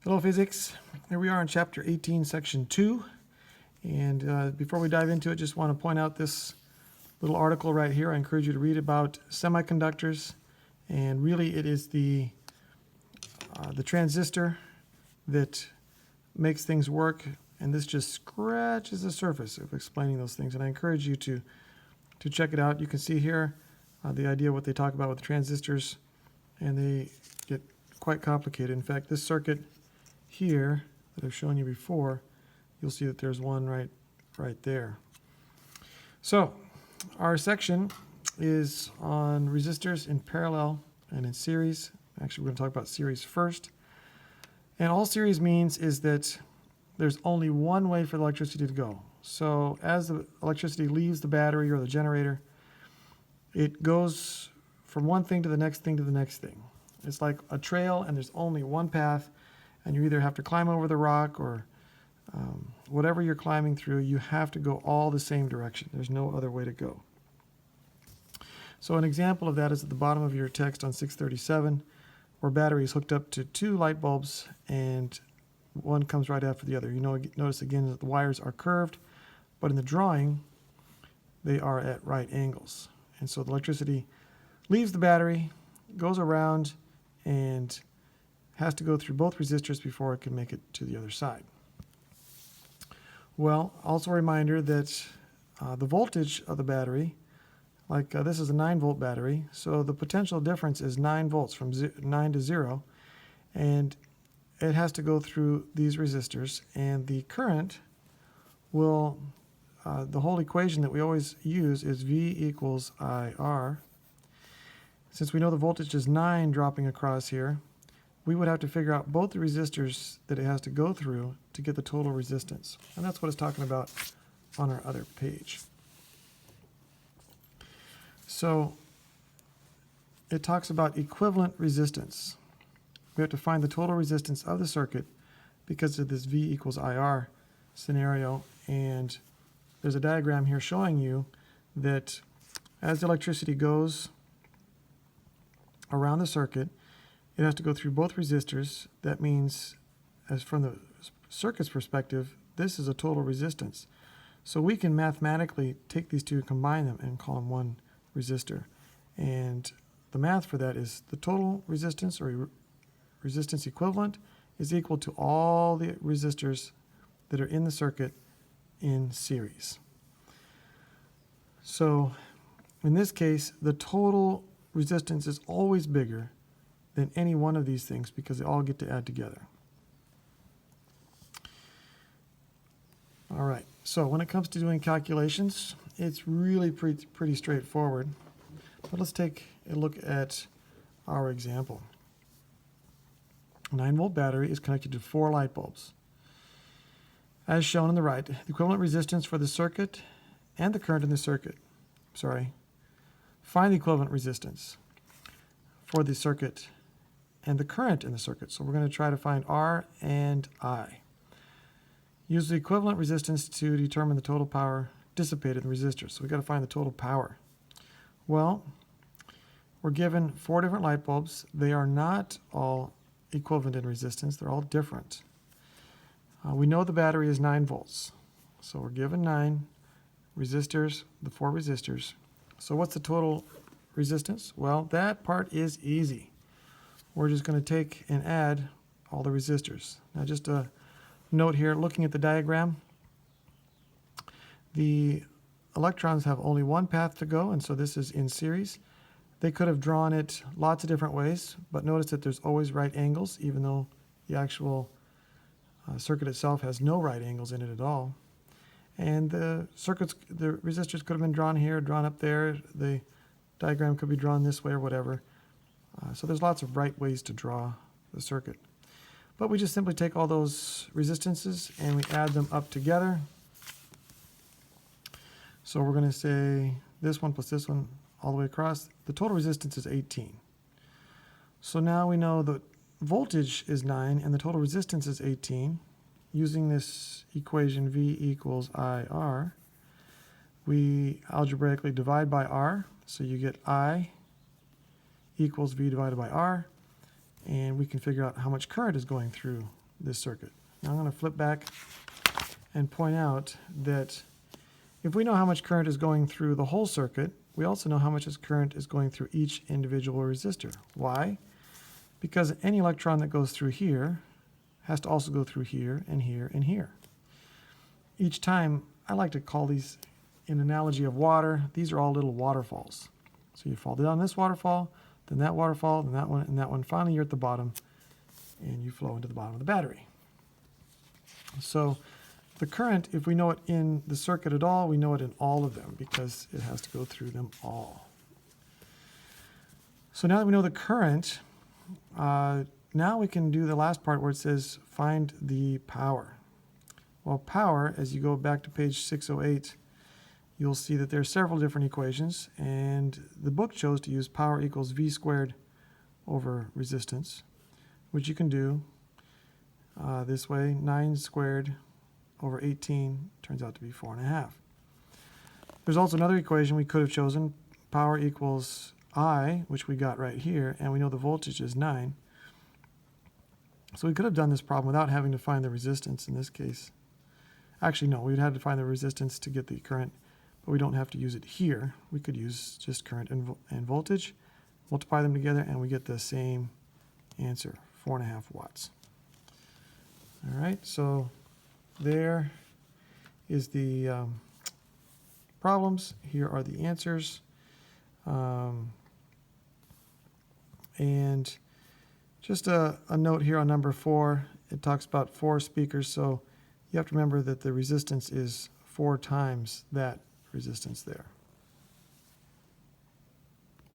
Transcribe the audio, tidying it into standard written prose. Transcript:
Hello physics, here we are in chapter 18 section 2, and before we dive into it, just want to point out this little article right here. I encourage you to read about semiconductors, and really it is the transistor that makes things work, and this just scratches the surface of explaining those things, and I encourage you to check it out. You can see here the idea of what they talk about with transistors, and they get quite complicated. In fact, this circuit here that I've shown you before, you'll see that there's one right there. So our section is on resistors in parallel and in series. Actually, we're going to talk about series first. And all series means is that there's only one way for the electricity to go. So as the electricity leaves the battery or the generator, it goes from one thing to the next thing to the next thing. It's like a trail, and there's only one path, and you either have to climb over the rock or whatever you're climbing through, you have to go all the same direction. There's no other way to go. So an example of that is at the bottom of your text on 637, where battery is hooked up to two light bulbs and one comes right after the other. Notice again that the wires are curved, but in the drawing, they are at right angles. And so the electricity leaves the battery, goes around, and has to go through both resistors before it can make it to the other side. Well, also a reminder that the voltage of the battery, like this is a 9-volt battery, so the potential difference is 9 volts from 9 to 0, and it has to go through these resistors, and the current will, the whole equation that we always use is V equals IR. Since we know the voltage is 9 dropping across here, we would have to figure out both the resistors that it has to go through to get the total resistance. And that's what it's talking about on our other page. So it talks about equivalent resistance. We have to find the total resistance of the circuit because of this V equals IR scenario. And there's a diagram here showing you that as the electricity goes around the circuit, it has to go through both resistors. That means, as from the circuit's perspective, this is a total resistance. So we can mathematically take these two, combine them, and call them one resistor. And the math for that is the total resistance, or resistance equivalent, is equal to all the resistors that are in the circuit in series. So in this case, the total resistance is always bigger than any one of these things because they all get to add together. All right, so when it comes to doing calculations, it's really pretty straightforward. But let's take a look at our example. A 9-volt battery is connected to 4 light bulbs. As shown on the right, the equivalent resistance for the circuit and the current in the circuit. Find the equivalent resistance for the circuit and the current in the circuit. So we're going to try to find R and I. Use the equivalent resistance to determine the total power dissipated in the resistors. So we've got to find the total power. Well, we're given 4 different light bulbs. They are not all equivalent in resistance. They're all different. We know the battery is 9 volts. So we're given 9 resistors, the 4 resistors. So what's the total resistance? Well, that part is easy. We're just going to take and add all the resistors. Now just a note here, looking at the diagram, the electrons have only one path to go, and so this is in series. They could have drawn it lots of different ways, but notice that there's always right angles, even though the actual circuit itself has no right angles in it at all. And the resistors could have been drawn here, drawn up there. The diagram could be drawn this way or whatever. So there's lots of right ways to draw the circuit. But we just simply take all those resistances and we add them up together. So we're going to say this one plus this one all the way across. The total resistance is 18. So now we know the voltage is 9 and the total resistance is 18. Using this equation V equals IR, we algebraically divide by R. So you get I equals V divided by R, and we can figure out how much current is going through this circuit. Now I'm going to flip back and point out that if we know how much current is going through the whole circuit, we also know how much current is going through each individual resistor. Why? Because any electron that goes through here has to also go through here and here and here. Each time, I like to call these, in analogy of water, these are all little waterfalls. So you fall down this waterfall, then that waterfall, then that one, and that one. Finally, you're at the bottom, and you flow into the bottom of the battery. So the current, if we know it in the circuit at all, we know it in all of them because it has to go through them all. So now that we know the current, now we can do the last part where it says find the power. Well, power, as you go back to page 608, you'll see that there are several different equations, and the book chose to use power equals V squared over resistance, which you can do this way. 9 squared over 18 turns out to be 4.5. There's also another equation we could have chosen, power equals I, which we got right here, and we know the voltage is 9. So we could have done this problem without having to find the resistance in this case. Actually, no, we'd have to find the resistance to get the current, but we don't have to use it here. We could use just current and voltage, multiply them together, and we get the same answer, 4.5 watts. All right, so there is the problems. Here are the answers. And just a note here on number 4, it talks about 4 speakers, so you have to remember that the resistance is 4 times that resistance there.